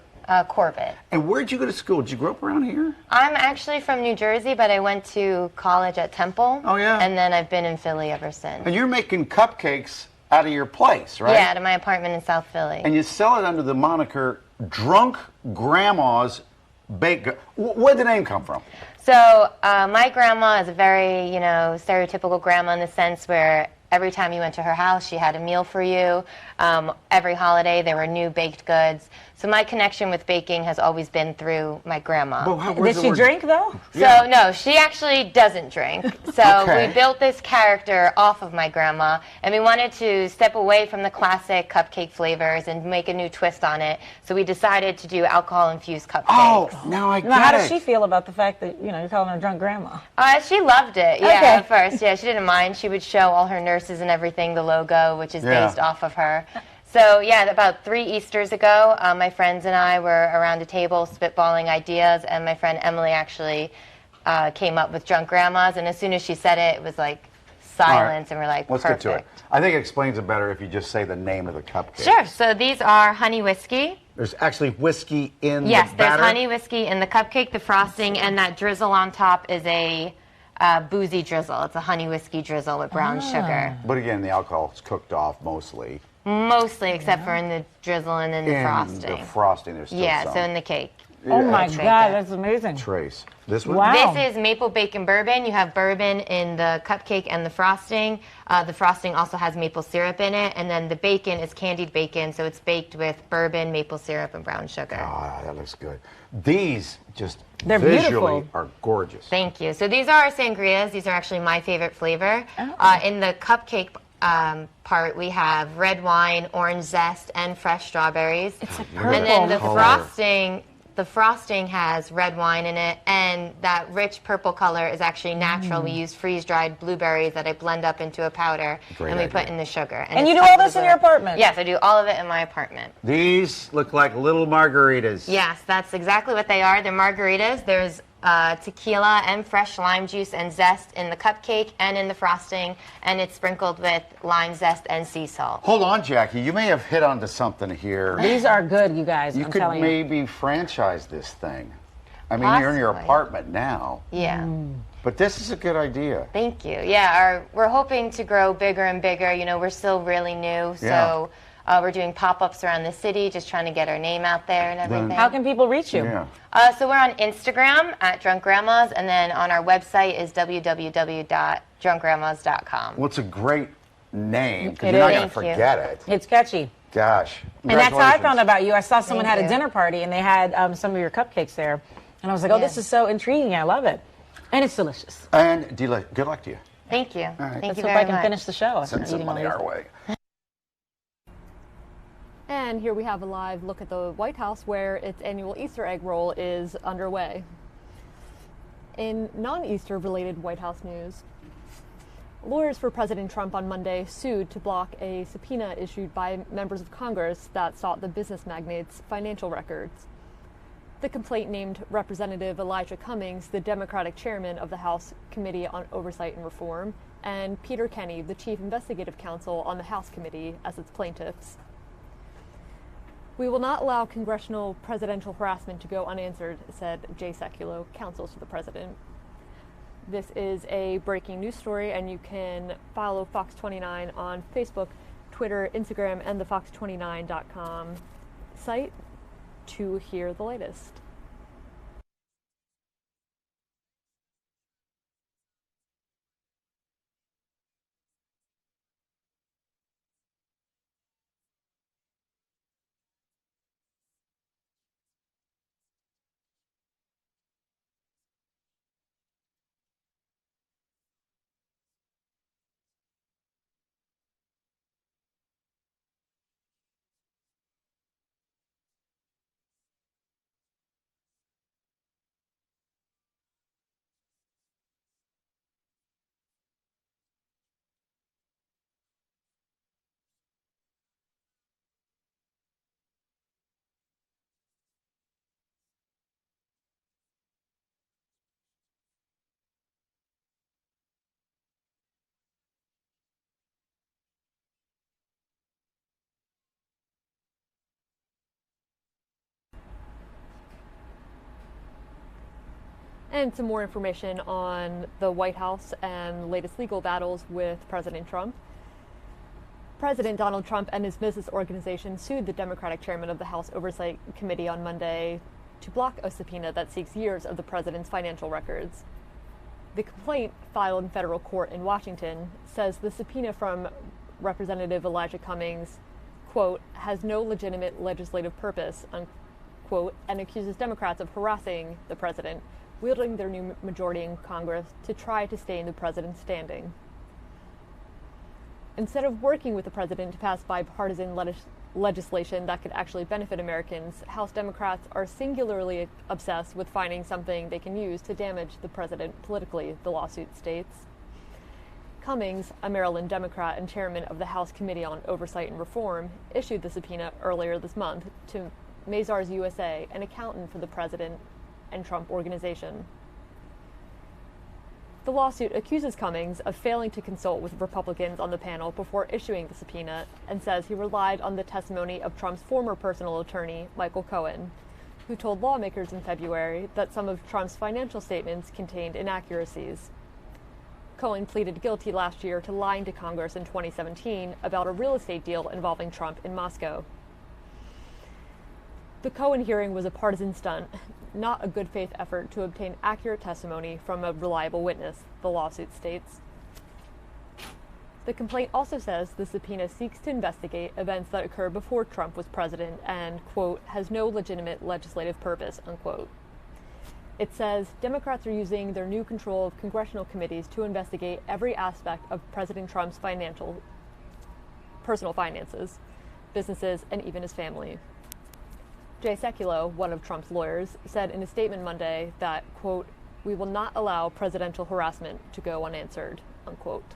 Corbett. And where'd you go to school? Did you grow up around here? I'm actually from New Jersey, but I went to college at Temple. Oh, yeah? And then I've been in Philly ever since. And you're making cupcakes out of your place, right? Yeah, out of my apartment in South Philly. And you sell it under the moniker Drunk Grandma's Bake. Where'd the name come from? So my grandma is a very, stereotypical grandma in the sense where every time you went to her house, she had a meal for you. Every holiday, there were new baked goods. So my connection with baking has always been through my grandma. Did she drink, though? So, no, she actually doesn't drink. So we built this character off of my grandma, and we wanted to step away from the classic cupcake flavors and make a new twist on it. So we decided to do alcohol-infused cupcakes. Oh, now I get it. How does she feel about the fact that, you're calling her drunk grandma? She loved it, at first. Yeah, she didn't mind. She would show all her nurses and everything the logo, which is based off of her. So, about 3 Easters ago, my friends and I were around a table spitballing ideas, and my friend Emily actually came up with Drunk Grandmas, and as soon as she said it, it was like silence, and we're like, let's perfect. get to it. I think it explains it better if you just say the name of the cupcake. Sure. So these are honey whiskey. There's actually whiskey in the Yes, batter? there's honey whiskey in the cupcake, the frosting, and that drizzle on top is a boozy drizzle. It's a honey whiskey drizzle with brown sugar. But again, the alcohol is cooked off mostly. Mostly, except for in the drizzle and in the frosting. The frosting, there's still some. So in the cake. Oh my God, that's amazing. Trace. This one? Wow. This is maple bacon bourbon. You have bourbon in the cupcake and the frosting. The frosting also has maple syrup in it. And then the bacon is candied bacon, so it's baked with bourbon, maple syrup, and brown sugar. Ah, that looks good. These just They're visually beautiful. are gorgeous. Thank you. So these are our sangrias. These are actually my favorite flavor. In the cupcake part, we have red wine, orange zest, and fresh strawberries. It's a purple And then the color. frosting has red wine in it, and that rich purple color is actually natural. We use freeze-dried blueberries that I blend up into a powder, Great and we idea. put in the sugar. And it's you do all topped this with in your apartment? Yes, I do all of it in my apartment. These look like little margaritas. Yes, that's exactly what they are. They're margaritas. There's tequila and fresh lime juice and zest in the cupcake and in the frosting, and it's sprinkled with lime zest and sea salt. Hold on, Jackie. You may have hit onto something here. These are good, you guys. You I'm could telling maybe franchise this thing. I mean, you're in your Possibly. apartment now. Yeah. But this is a good idea. Thank you. Yeah, we're hoping to grow bigger and bigger. We're still really new, so we're doing pop-ups around the city, just trying to get our name out there and everything. How can people reach you? Yeah. So we're on Instagram at Drunk Grandmas, and then on our website is www.drunkgrandmas.com. Well, it's a great name because It you're not is. going to Thank you. forget it. It's catchy. Gosh. And that's how I found Congratulations. out about you. I saw someone Thank had a you. dinner party, and they had some of your cupcakes there. And I was like, oh, this is so intriguing. I love it. And it's delicious. And good luck to you. Thank you. right. Thank Let's you hope very I can much. finish the show. after Send some eating all money these. our way. And here we have a live look at the White House where its annual Easter egg roll is underway. In non-Easter related White House news, lawyers for President Trump on Monday sued to block a subpoena issued by members of Congress that sought the business magnate's financial records. The complaint named Representative Elijah Cummings, the Democratic chairman of the House Committee on Oversight and Reform, and Peter Kenny, the chief investigative counsel on the House Committee, as its plaintiffs. We will not allow congressional presidential harassment to go unanswered, said Jay Sekulow, counsel to the president. This is a breaking news story, and you can follow Fox 29 on Facebook, Twitter, Instagram, and the fox29.com site to hear the latest. And some more information on the White House and latest legal battles with President Trump. President Donald Trump and his business organization sued the Democratic chairman of the House Oversight Committee on Monday to block a subpoena that seeks years of the president's financial records. The complaint, filed in federal court in Washington, says the subpoena from Representative Elijah Cummings, quote, has no legitimate legislative purpose, unquote, and accuses Democrats of harassing the president, wielding their new majority in Congress to try to stay in the president's standing. Instead of working with the president to pass bipartisan legislation that could actually benefit Americans, House Democrats are singularly obsessed with finding something they can use to damage the president politically, the lawsuit states. Cummings, a Maryland Democrat and chairman of the House Committee on Oversight and Reform, issued the subpoena earlier this month to Mazars USA, an accountant for the president and Trump organization. The lawsuit accuses Cummings of failing to consult with Republicans on the panel before issuing the subpoena and says he relied on the testimony of Trump's former personal attorney, Michael Cohen, who told lawmakers in February that some of Trump's financial statements contained inaccuracies. Cohen pleaded guilty last year to lying to Congress in 2017 about a real estate deal involving Trump in Moscow. The Cohen hearing was a partisan stunt, not a good faith effort to obtain accurate testimony from a reliable witness, the lawsuit states. The complaint also says the subpoena seeks to investigate events that occurred before Trump was president and, quote, has no legitimate legislative purpose, unquote. It says Democrats are using their new control of congressional committees to investigate every aspect of President Trump's personal finances, businesses, and even his family. Jay Sekulow, one of Trump's lawyers, said in a statement Monday that, quote, we will not allow presidential harassment to go unanswered, unquote.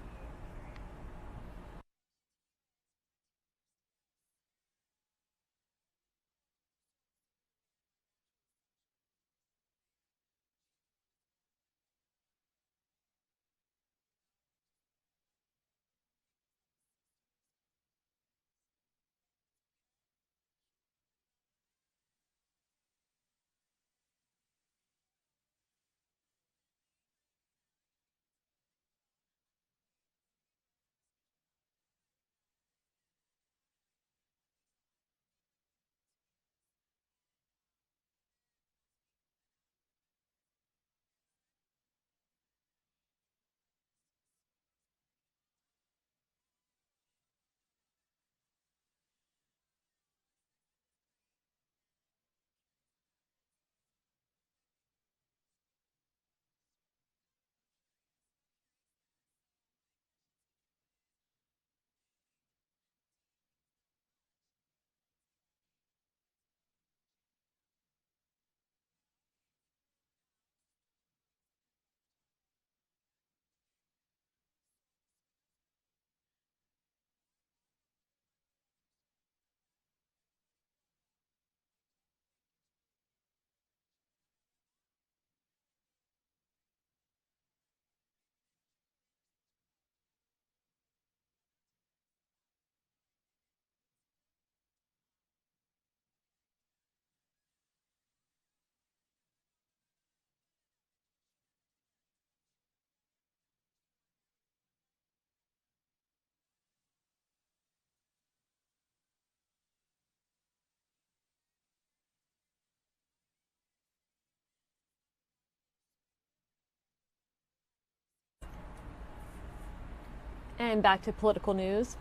And back to political news.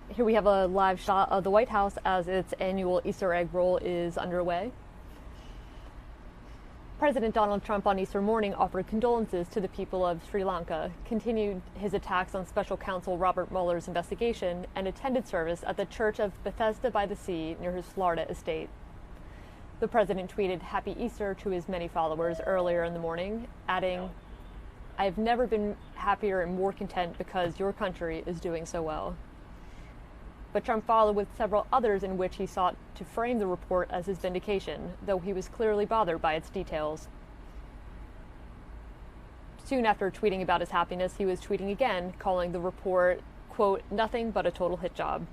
Here we have a live shot of the White House as its annual Easter egg roll is underway. President Donald Trump on Easter morning offered condolences to the people of Sri Lanka, continued his attacks on special counsel Robert Mueller's investigation, and attended service at the Church of Bethesda by the Sea near his Florida estate. The president tweeted Happy Easter to his many followers earlier in the morning, adding, I have never been happier and more content because your country is doing so well. But Trump followed with several others in which he sought to frame the report as his vindication, though he was clearly bothered by its details. Soon after tweeting about his happiness, he was tweeting again, calling the report, quote, nothing but a total hit job.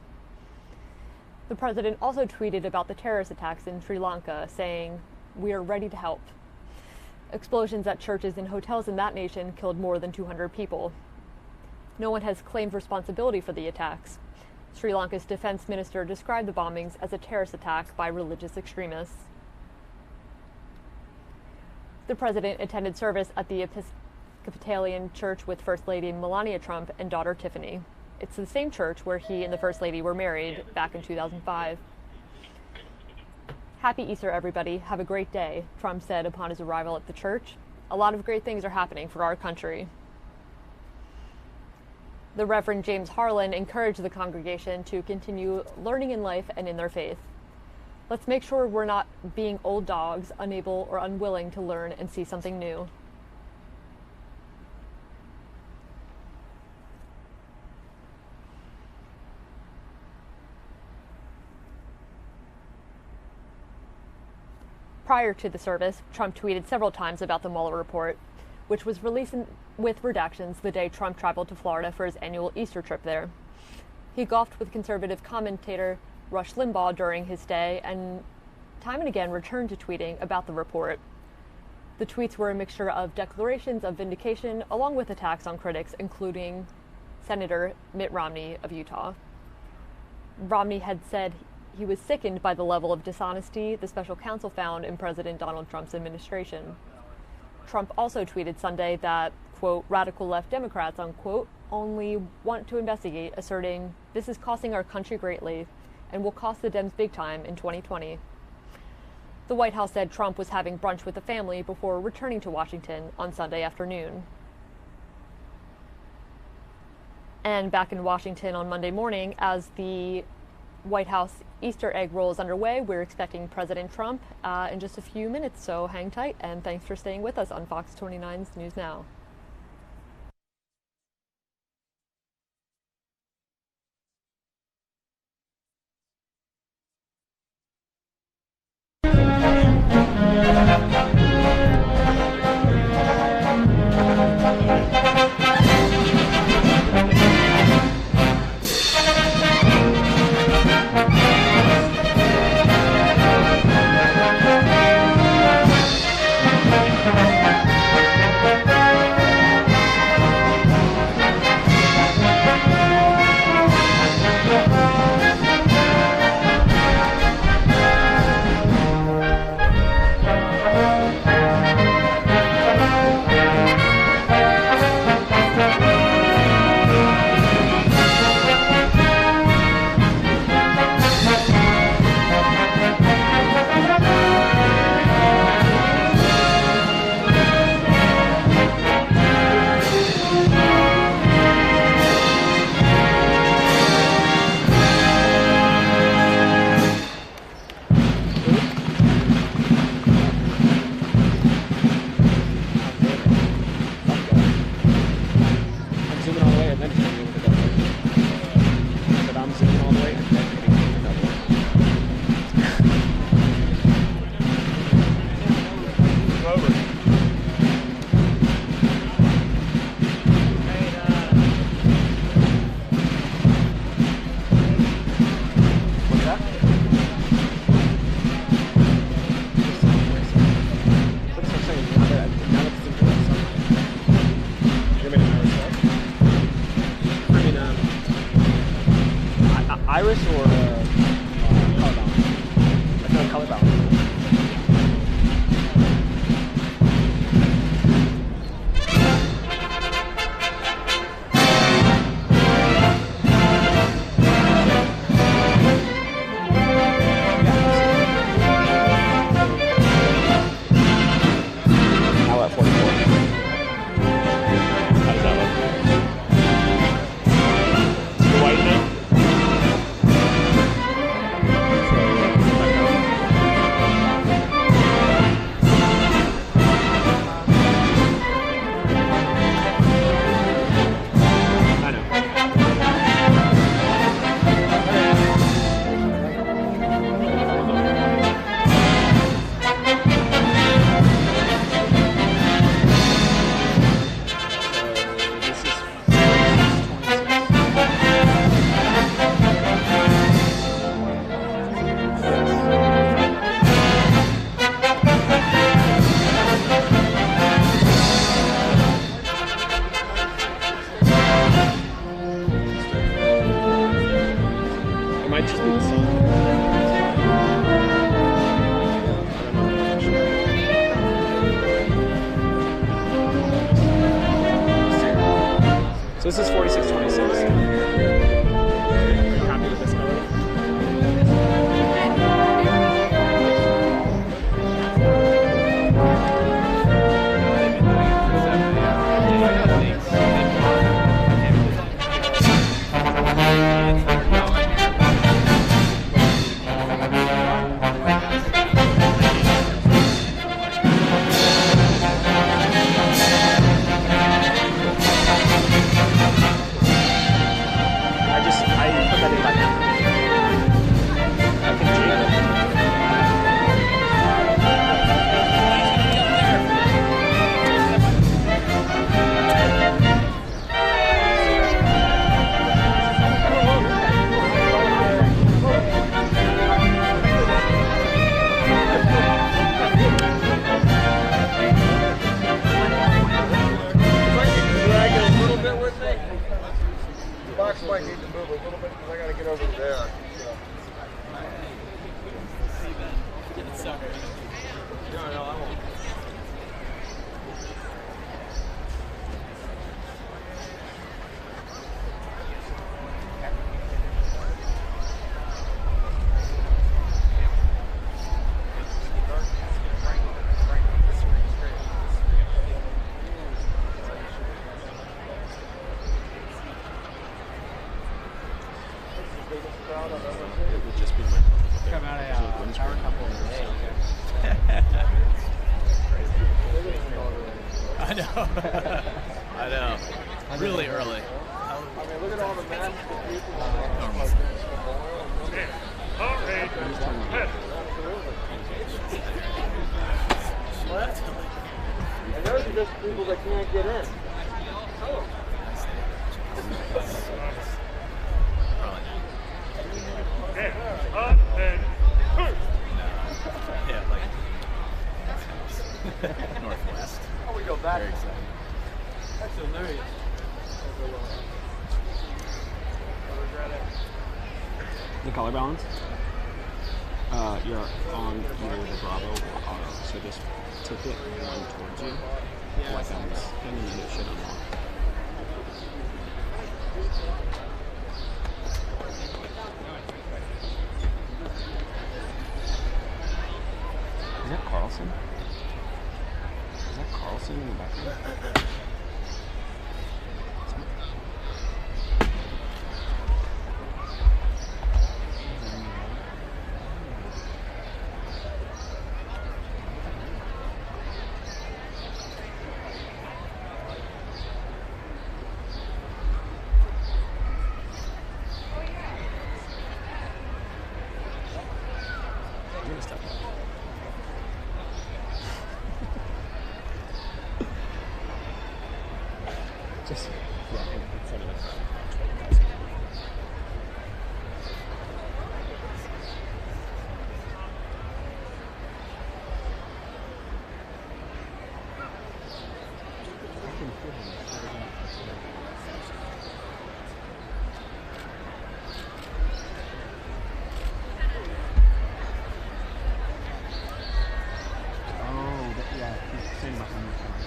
The president also tweeted about the terrorist attacks in Sri Lanka, saying, we are ready to help. Explosions at churches and hotels in that nation killed more than 200 people. No one has claimed responsibility for the attacks. Sri Lanka's defense minister described the bombings as a terrorist attack by religious extremists. The president attended service at the Episcopalian Church with First Lady Melania Trump and daughter Tiffany. It's the same church where he and the First Lady were married back in 2005. Happy Easter, everybody. Have a great day, Trump said upon his arrival at the church. A lot of great things are happening for our country. The Reverend James Harlan encouraged the congregation to continue learning in life and in their faith. Let's make sure we're not being old dogs, unable or unwilling to learn and see something new. Prior to the service, Trump tweeted several times about the Mueller report, which was released with redactions the day Trump traveled to Florida for his annual Easter trip there. He golfed with conservative commentator Rush Limbaugh during his stay and time and again returned to tweeting about the report. The tweets were a mixture of declarations of vindication along with attacks on critics, including Senator Mitt Romney of Utah. Romney had said he was sickened by the level of dishonesty the special counsel found in President Donald Trump's administration. Trump also tweeted Sunday that, quote, radical left Democrats, unquote, only want to investigate, asserting this is costing our country greatly and will cost the Dems big time in 2020. The White House said Trump was having brunch with the family before returning to Washington on Sunday afternoon. And back in Washington on Monday morning, as the White House Easter egg roll is underway, we're expecting President Trump in just a few minutes, so hang tight, and thanks for staying with us on Fox 29's News Now. Iris or colorbound? I feel like colorbound. How about 44? How does that look? The white now? might just be the sun. So this is 4626. Are you happy with this color? Might need to move a little bit because I got to get over there. No, I won't. It would just be my come out of power couple today. I know. I know. Really early. I mean, look at all the masks that people and those are just people that can't get in. Yeah, like Northwest. Oh, we go back. Very exciting. That's hilarious. The color balance? You're on either the Bravo or Auto, so just tip it one towards you, like on this thing, and then it should unlock. Is that Carlson? Is that Carlson in the background? I'm gonna step up. Just yeah, in front of the crowd. Yeah, he's sitting behind the camera.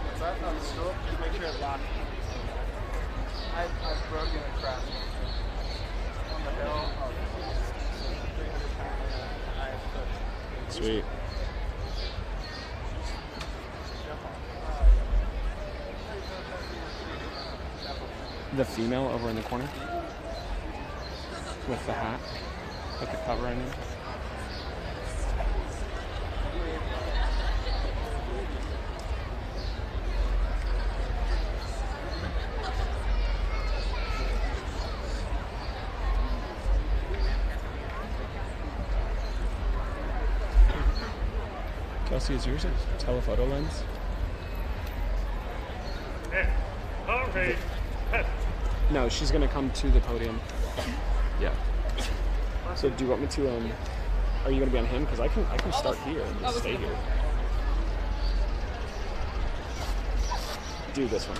What's that? On the stool? Just make sure it's locked. I've broken a crash. On the hill. Oh, 300 pounds. Sweet. The female over in the corner with the hat, with the cover, I mean. Kelsey, is yours a telephoto lens? No, she's gonna come to the podium. Yeah. So do you want me to are you gonna be on him? Because I can start here and just stay here. Do this one.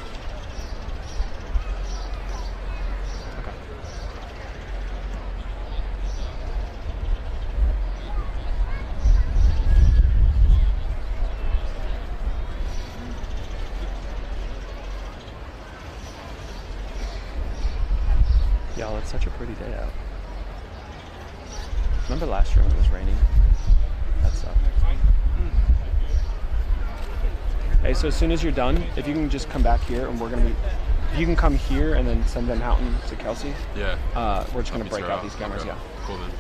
Y'all, it's such a pretty day out. Remember last year when it was raining? That sucked. Hey, so as soon as you're done, if you can just come back here and if you can come here and then send them out to Kelsey. Yeah. We're just gonna break out these cameras, okay. yeah. Cool then.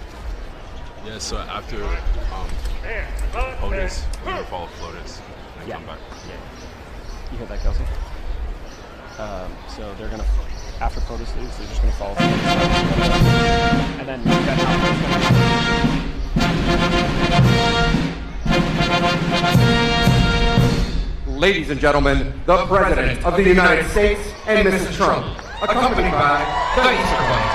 Yeah, so after POTUS, we're gonna follow FLOTUS and come back. Yeah. You heard that, Kelsey? So they're gonna, after POTUS leaves, they're just gonna follow FLOTUS. And then Ladies and gentlemen, the President of the United States and Mrs. Trump, accompanied by the Easter Bunny.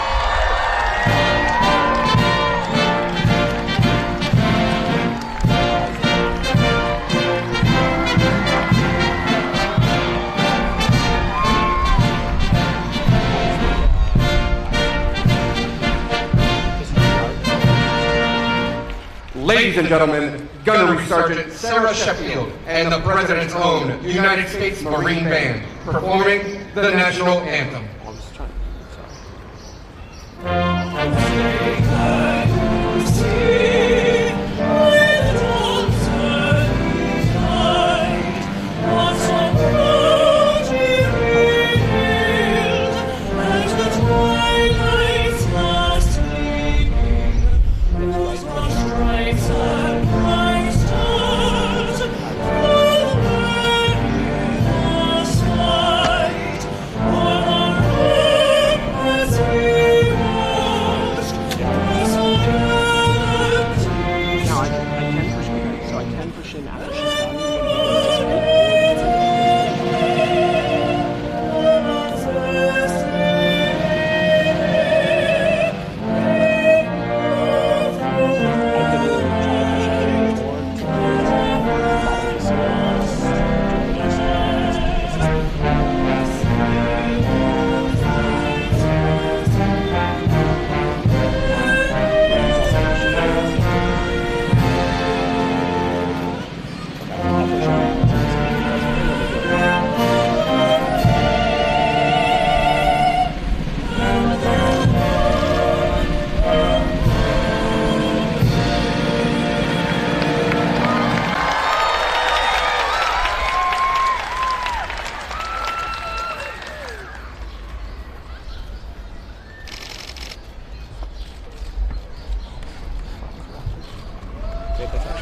Ladies and gentlemen, Gunnery Sergeant Sarah Sheffield and the President's own United States Marine Band performing the National Anthem.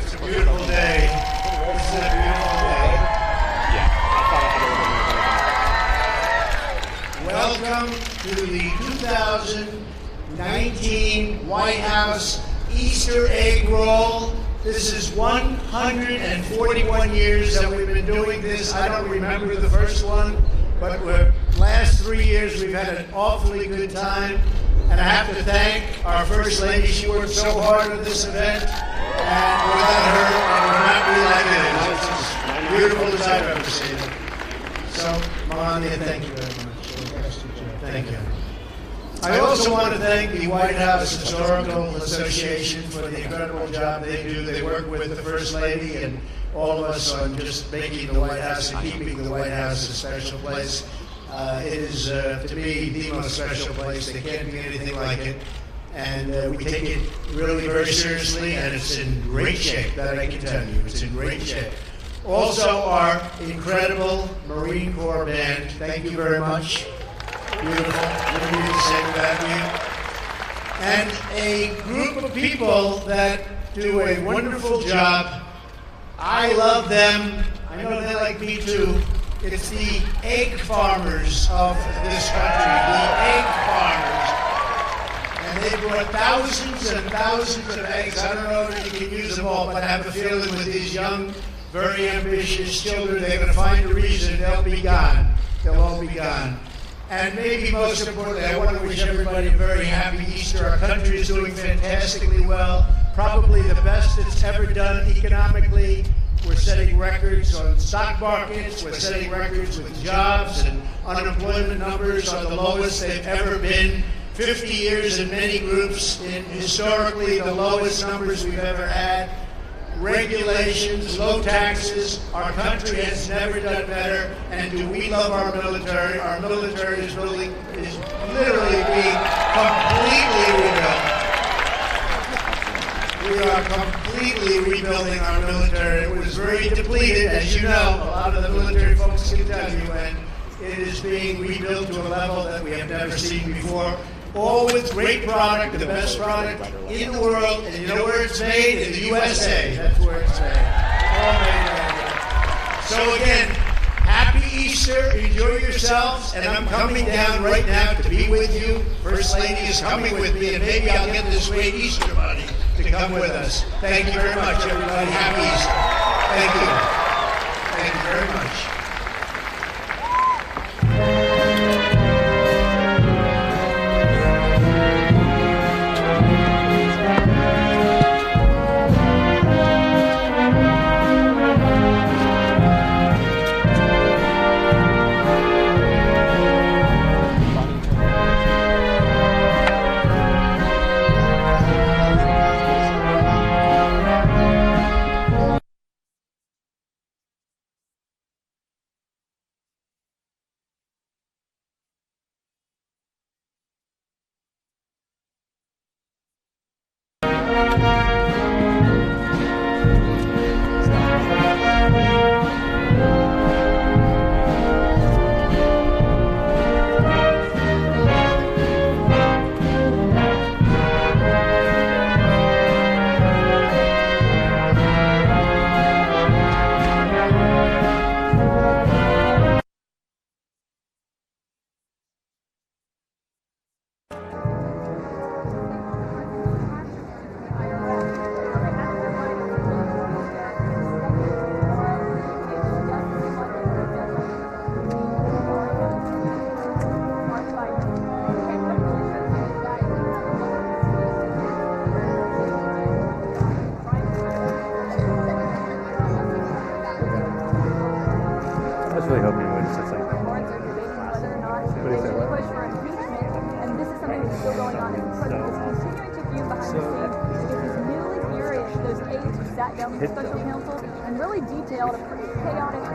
It's a beautiful day. This is a beautiful day. Welcome to the 2019 White House Easter egg roll. This is 141 years that we've been doing this. I don't remember the first one, but the last 3 years we've had an awfully good time. And I have to thank our First Lady. She worked so hard at this event. And without her, it would not be like it is. It's as beautiful as I've ever seen it. So, Melania, thank you very much. Thank you. I also want to thank the White House Historical Association for the incredible job they do. They work with the First Lady and all of us on just making the White House and keeping the White House a special place. It is, to me, the most special place. There can't be anything like it. And we take it really very seriously, and it's in great shape, that I can tell you. It's in great shape. Also, our incredible Marine Corps band. Thank you very much. Beautiful. What do you need to say about you? And a group of people that do a wonderful job. I love them. I know they like me too. It's the egg farmers of this country, the egg farmers. And they brought thousands and thousands of eggs. I don't know if you can use them all, but I have a feeling with these young, very ambitious children, they're going to find a reason. They'll be gone. They'll all be gone. And maybe most importantly, I want to wish everybody a very happy Easter. Our country is doing fantastically well, probably the best it's ever done economically. We're setting records on stock markets. We're setting records with jobs, and unemployment numbers are the lowest they've ever been. 50 years in many groups, in historically the lowest numbers we've ever had. Regulations, low taxes. Our country has never done better. And do we love our military? Our military is literally being completely rebuilt. We are completely rebuilding our military. It was very depleted, as you know. A lot of the military folks can tell you, and it is being rebuilt to a level that we have never seen before. All with great product, the best product in the world. And you know where it's made? In the USA. That's where it's made. All made right here. So again, happy Easter. Enjoy yourselves. And I'm coming down right now to be with you. First Lady is coming with me, and maybe I'll get this great Easter bunny to come with us. Thank you very much, everybody. Happy Easter. Thank you. Thank you very much. really hoping it would. It's just like, what do you say? What? And this is something that's still going on. And the president is continuing to view behind the scenes. It was newly furious. Those aides who sat down with the special counsel and really detailed a pretty chaotic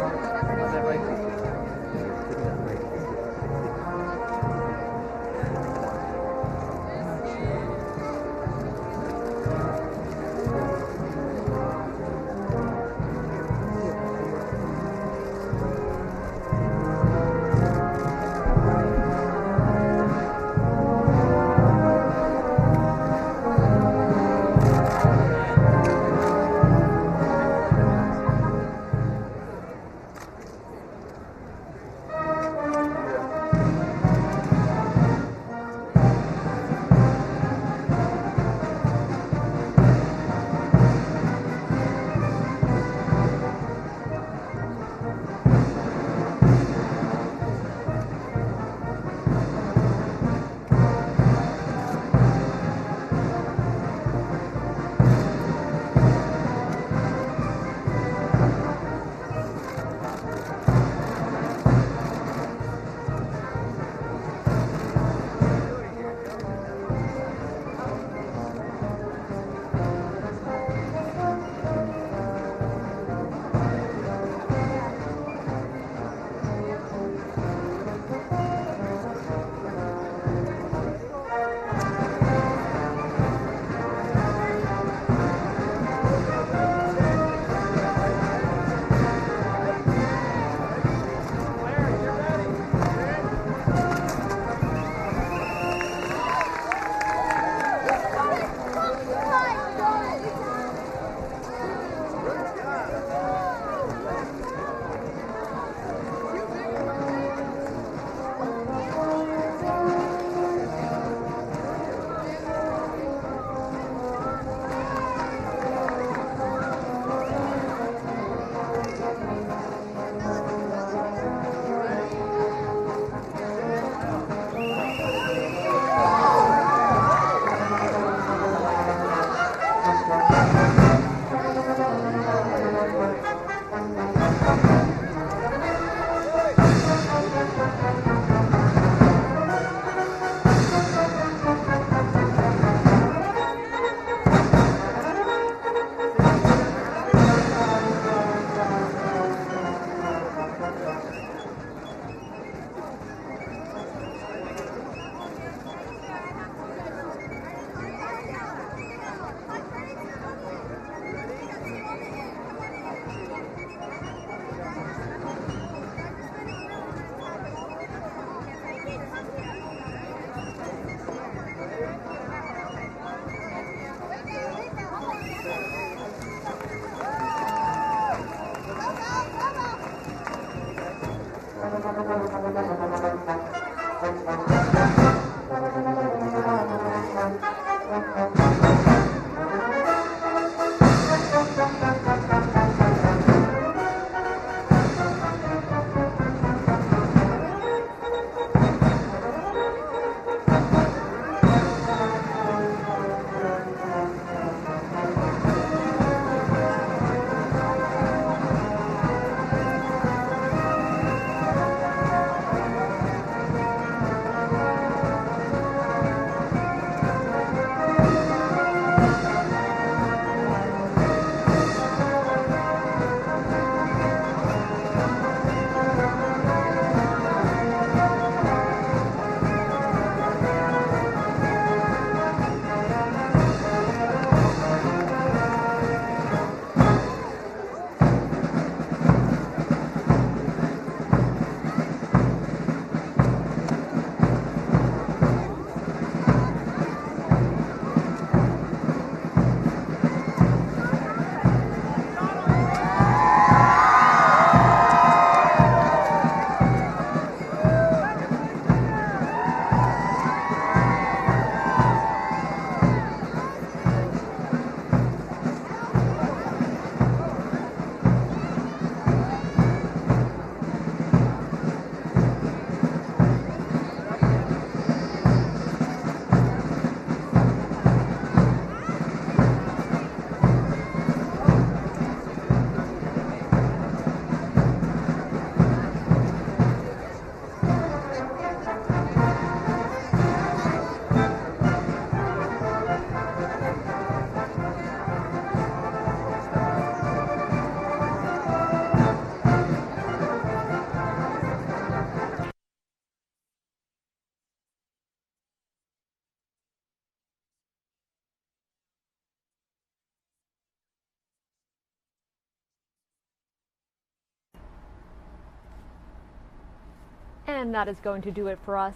And that is going to do it for us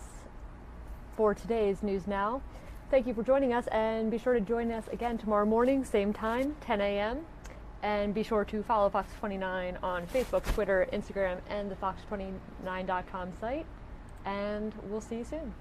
for today's News Now. Thank you for joining us, and be sure to join us again tomorrow morning, same time, 10 a.m. And be sure to follow Fox 29 on Facebook, Twitter, Instagram, and the fox29.com site. And we'll see you soon.